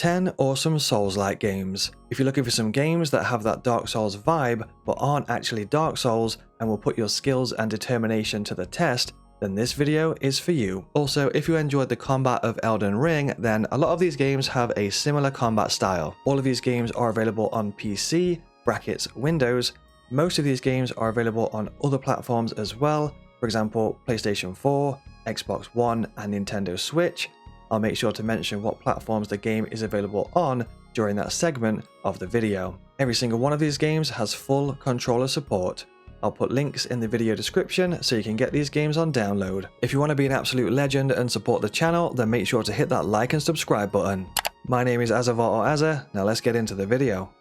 10 awesome Souls-like games. If you're looking for some games that have that Dark Souls vibe but aren't actually Dark Souls and will put your skills and determination to the test, then this video is for you. Also, if you enjoyed the combat of Elden Ring, then a lot of these games have a similar combat style. All of these games are available on PC, Windows. Most of these games are available on other platforms as well, for example, PlayStation 4, Xbox One, and Nintendo Switch. I'll make sure to mention what platforms the game is available on during that segment of the video. Every single one of these games has full controller support. I'll put links in the video description so you can get these games on download. If you want to be an absolute legend and support the channel, then make sure to hit that like and subscribe button. My name is Azzavhar or Azza. Now let's get into the video.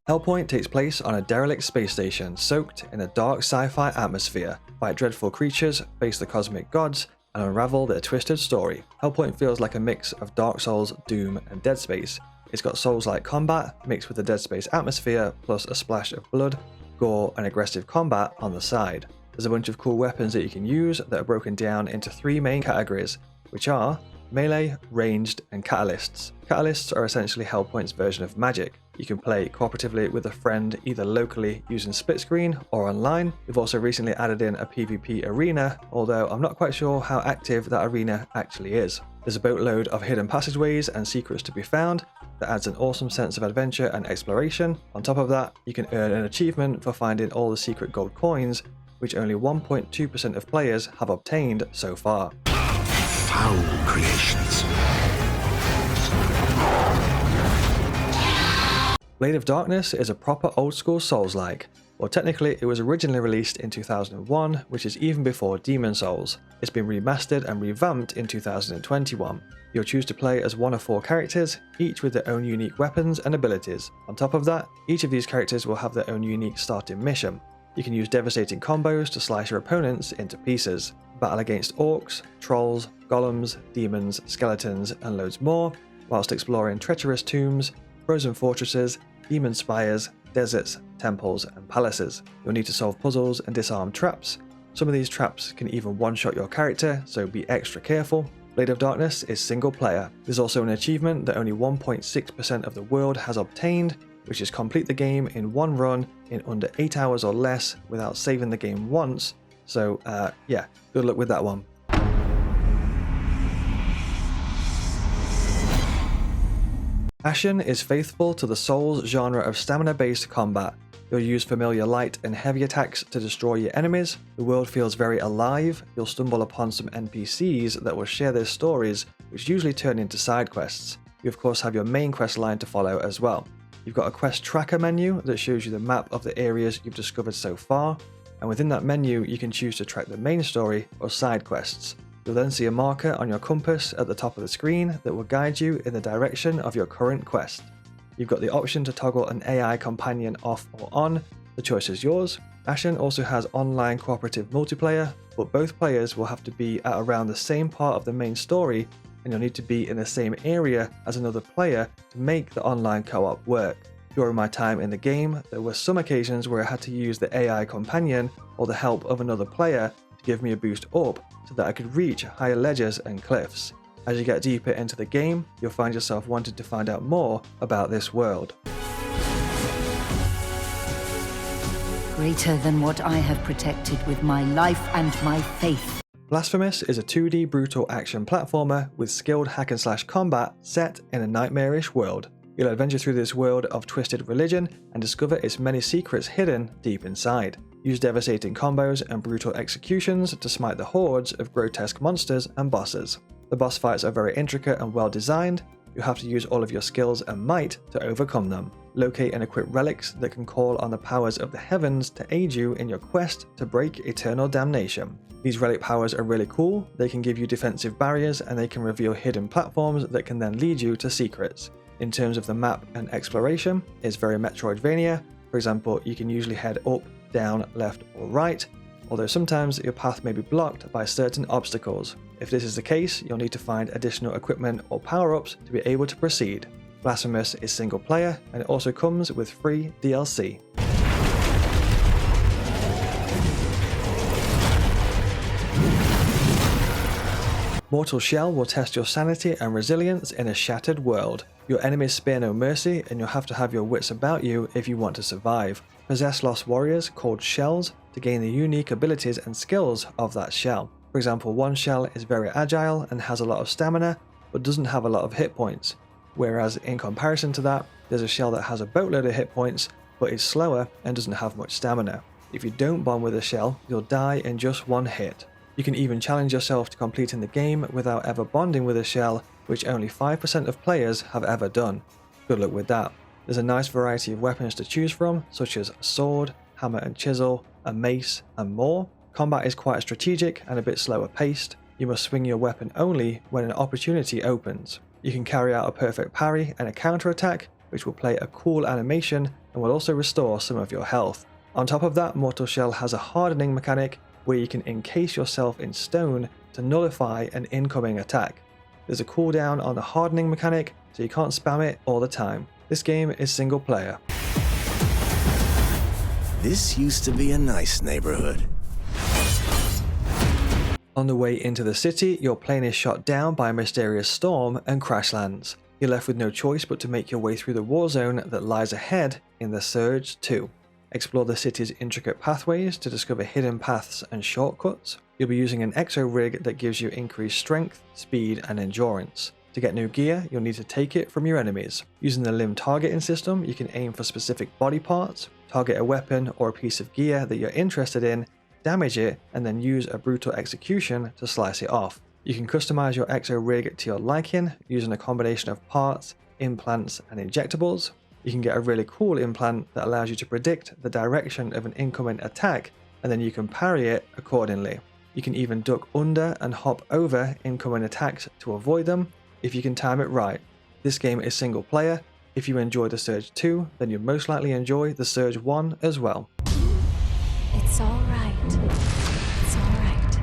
Hellpoint takes place on a derelict space station soaked in a dark sci-fi atmosphere. Fight dreadful creatures, face the cosmic gods, and unravel their twisted story. Hellpoint feels like a mix of Dark Souls, Doom, and Dead Space. It's got Souls-like combat mixed with the Dead Space atmosphere, plus a splash of blood, gore, and aggressive combat on the side. There's a bunch of cool weapons that you can use that are broken down into 3 main categories, which are melee, ranged, and catalysts. Catalysts are essentially Hellpoint's version of magic. You can play cooperatively with a friend either locally using split screen or online. We've also recently added in a PvP arena, although I'm not quite sure how active that arena actually is. There's a boatload of hidden passageways and secrets to be found that adds an awesome sense of adventure and exploration. On top of that, you can earn an achievement for finding all the secret gold coins, which only 1.2% of players have obtained so far. Foul creations. Blade of Darkness is a proper old-school Souls-like. Well, technically it was originally released in 2001, which is even before Demon Souls. It's been remastered and revamped in 2021. You'll choose to play as 1 of 4 characters, each with their own unique weapons and abilities. On top of that, each of these characters will have their own unique starting mission. You can use devastating combos to slice your opponents into pieces. Battle against orcs, trolls, golems, demons, skeletons, and loads more, whilst exploring treacherous tombs, frozen fortresses, demon spires, deserts, temples, and palaces. You'll need to solve puzzles and disarm traps. Some of these traps can even one-shot your character, so be extra careful. Blade of Darkness is single player. There's also an achievement that only 1.6% of the world has obtained, which is complete the game in 1 run in under 8 hours or less without saving the game once. So yeah, good luck with that one. Ashen is faithful to the Souls genre of stamina-based combat. You'll use familiar light and heavy attacks to destroy your enemies. The world feels very alive. You'll stumble upon some NPCs that will share their stories, which usually turn into side quests. You of course have your main quest line to follow as well. You've got a quest tracker menu that shows you the map of the areas you've discovered so far, and within that menu you can choose to track the main story or side quests. You'll then see a marker on your compass at the top of the screen that will guide you in the direction of your current quest. You've got the option to toggle an AI companion off or on. The choice is yours. Ashen also has online cooperative multiplayer, but both players will have to be at around the same part of the main story, and you'll need to be in the same area as another player to make the online co-op work. During my time in the game, there were some occasions where I had to use the AI companion or the help of another player to give me a boost up so that I could reach higher ledges and cliffs. As you get deeper into the game, you'll find yourself wanting to find out more about this world. Greater than what I have protected with my life and my faith. Blasphemous is a 2D brutal action platformer with skilled hack-and-slash combat set in a nightmarish world. You'll adventure through this world of twisted religion and discover its many secrets hidden deep inside. Use devastating combos and brutal executions to smite the hordes of grotesque monsters and bosses. The boss fights are very intricate and well designed. You have to use all of your skills and might to overcome them. Locate and equip relics that can call on the powers of the heavens to aid you in your quest to break eternal damnation. These relic powers are really cool. They can give you defensive barriers and they can reveal hidden platforms that can then lead you to secrets. In terms of the map and exploration, it's very Metroidvania. For example, you can usually head up, down, left, or right, although sometimes your path may be blocked by certain obstacles. If this is the case, you'll need to find additional equipment or power-ups to be able to proceed. Blasphemous is single player, and it also comes with free DLC. Mortal Shell will test your sanity and resilience in a shattered world. Your enemies spare no mercy, and you'll have to have your wits about you if you want to survive. Possess lost warriors called shells to gain the unique abilities and skills of that shell. For example, one shell is very agile and has a lot of stamina, but doesn't have a lot of hit points. Whereas in comparison to that, there's a shell that has a boatload of hit points, but is slower and doesn't have much stamina. If you don't bond with a shell, you'll die in just one hit. You can even challenge yourself to completing the game without ever bonding with a shell, which only 5% of players have ever done. Good luck with that. There's a nice variety of weapons to choose from, such as a sword, hammer and chisel, a mace, and more. Combat is quite strategic and a bit slower paced. You must swing your weapon only when an opportunity opens. You can carry out a perfect parry and a counter attack, which will play a cool animation and will also restore some of your health. On top of that, Mortal Shell has a hardening mechanic where you can encase yourself in stone to nullify an incoming attack. There's a cooldown on the hardening mechanic, so you can't spam it all the time. This game is single player. This used to be a nice neighborhood. On the way into the city, your plane is shot down by a mysterious storm and crash lands. You're left with no choice but to make your way through the war zone that lies ahead in The Surge 2. Explore the city's intricate pathways to discover hidden paths and shortcuts. You'll be using an exo rig that gives you increased strength, speed, and endurance. To get new gear, you'll need to take it from your enemies. Using the limb targeting system, you can aim for specific body parts, target a weapon or a piece of gear that you're interested in, damage it, and then use a brutal execution to slice it off. You can customize your exo rig to your liking using a combination of parts, implants, and injectables. You can get a really cool implant that allows you to predict the direction of an incoming attack, and then you can parry it accordingly. You can even duck under and hop over incoming attacks to avoid them if you can time it right. This game is single player. If you enjoy The Surge 2, then you'll most likely enjoy The Surge 1 as well. It's all right. It's all right.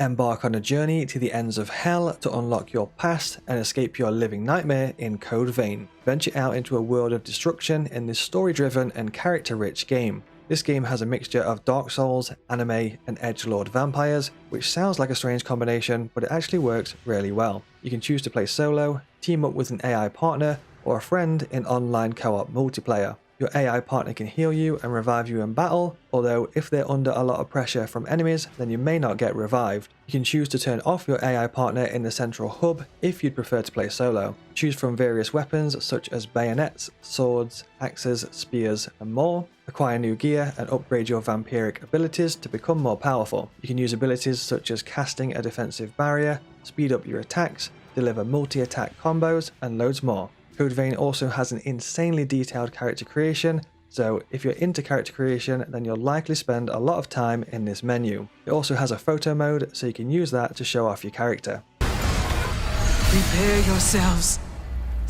Embark on a journey to the ends of hell to unlock your past and escape your living nightmare in Code Vein. Venture out into a world of destruction in this story-driven and character-rich game. This game has a mixture of Dark Souls, anime, and edgelord vampires, which sounds like a strange combination, but it actually works really well. You can choose to play solo, team up with an AI partner, or a friend in online co-op multiplayer. Your AI partner can heal you and revive you in battle, although if they're under a lot of pressure from enemies, then you may not get revived. You can choose to turn off your AI partner in the central hub if you'd prefer to play solo. Choose from various weapons such as bayonets, swords, axes, spears, and more. Acquire new gear and upgrade your vampiric abilities to become more powerful. You can use abilities such as casting a defensive barrier, speed up your attacks, deliver multi-attack combos, and loads more. Code Vein also has an insanely detailed character creation, so if you're into character creation, then you'll likely spend a lot of time in this menu. It also has a photo mode, so you can use that to show off your character. Prepare yourselves.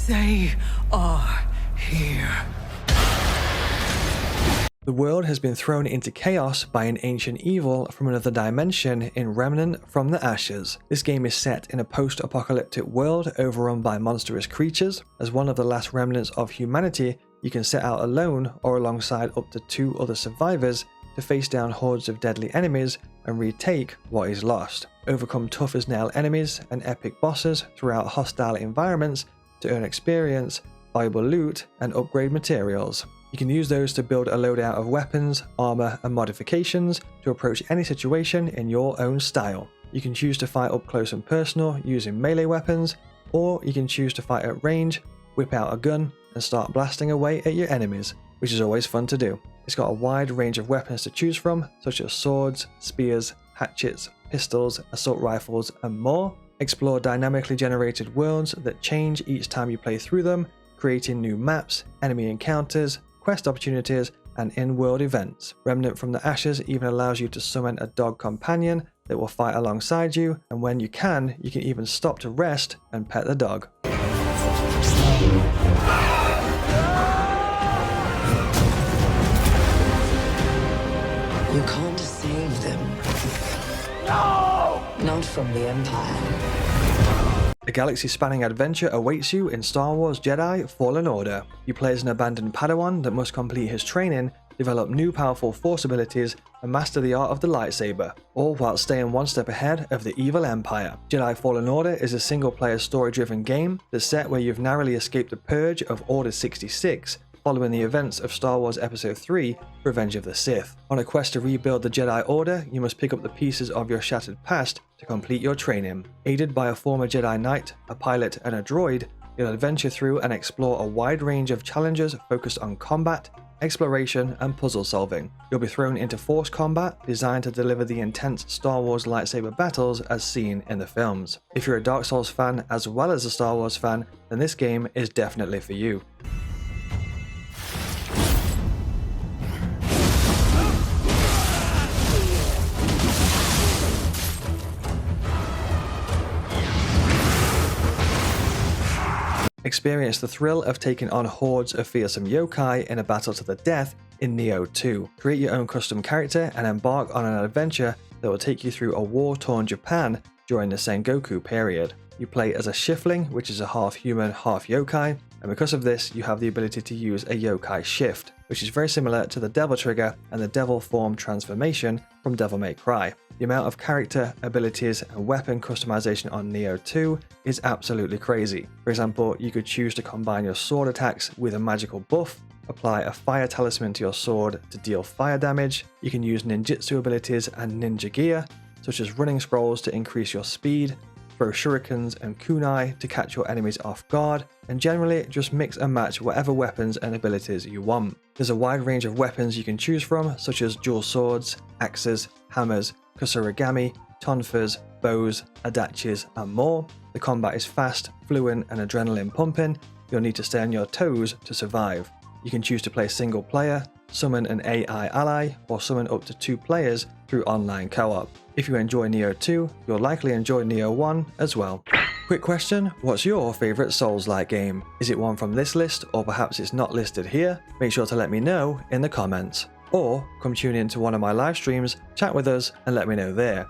They are here. The world has been thrown into chaos by an ancient evil from another dimension in Remnant from the Ashes. This game is set in a post-apocalyptic world overrun by monstrous creatures. As one of the last remnants of humanity, you can set out alone or alongside up to 2 other survivors to face down hordes of deadly enemies and retake what is lost. Overcome tough as nail enemies and epic bosses throughout hostile environments to earn experience, valuable loot, and upgrade materials. You can use those to build a loadout of weapons, armor, and modifications to approach any situation in your own style. You can choose to fight up close and personal using melee weapons, or you can choose to fight at range, whip out a gun, and start blasting away at your enemies, which is always fun to do. It's got a wide range of weapons to choose from, such as swords, spears, hatchets, pistols, assault rifles, and more. Explore dynamically generated worlds that change each time you play through them, creating new maps, enemy encounters, quest opportunities, and in-world events. Remnant from the Ashes even allows you to summon a dog companion that will fight alongside you, and when you can even stop to rest and pet the dog. You can't save them. No! Not from the Empire. A galaxy-spanning adventure awaits you in Star Wars Jedi Fallen Order. You play as an abandoned Padawan that must complete his training develop new powerful force abilities, and master the art of the lightsaber, all while staying one step ahead of the evil Empire. Jedi Fallen Order is a single-player story-driven game that's set where you've narrowly escaped the purge of Order 66, following the events of Star Wars Episode 3, Revenge of the Sith. On a quest to rebuild the Jedi Order, you must pick up the pieces of your shattered past to complete your training. Aided by a former Jedi Knight, a pilot, and a droid, you'll adventure through and explore a wide range of challenges focused on combat, exploration, and puzzle solving. You'll be thrown into Force combat, designed to deliver the intense Star Wars lightsaber battles as seen in the films. If you're a Dark Souls fan as well as a Star Wars fan, then this game is definitely for you. Experience the thrill of taking on hordes of fearsome yokai in a battle to the death in Nioh 2. Create your own custom character and embark on an adventure that will take you through a war-torn Japan during the Sengoku period. You play as a Shiftling, which is a half human, half yokai, and because of this, you have the ability to use a yokai shift, which is very similar to the Devil Trigger and the Devil Form transformation from Devil May Cry. The amount of character, abilities, and weapon customization on Nioh 2 is absolutely crazy. For example, you could choose to combine your sword attacks with a magical buff, apply a fire talisman to your sword to deal fire damage, you can use ninjutsu abilities and ninja gear, such as running scrolls to increase your speed, throw shurikens and kunai to catch your enemies off guard, and generally just mix and match whatever weapons and abilities you want. There's a wide range of weapons you can choose from, such as dual swords, axes, hammers, kusuragami, tonfas, bows, adachis, and more. The combat is fast, fluent, and adrenaline pumping. You'll need to stay on your toes to survive. You can choose to play single player, summon an AI ally, or summon up to 2 players through online co-op. If you enjoy Nioh 2, you'll likely enjoy Nioh 1 as well. Quick question, what's your favourite Souls-like game? Is it one from this list, or perhaps it's not listed here? Make sure to let me know in the comments. Or come tune in to one of my live streams, chat with us, and let me know there.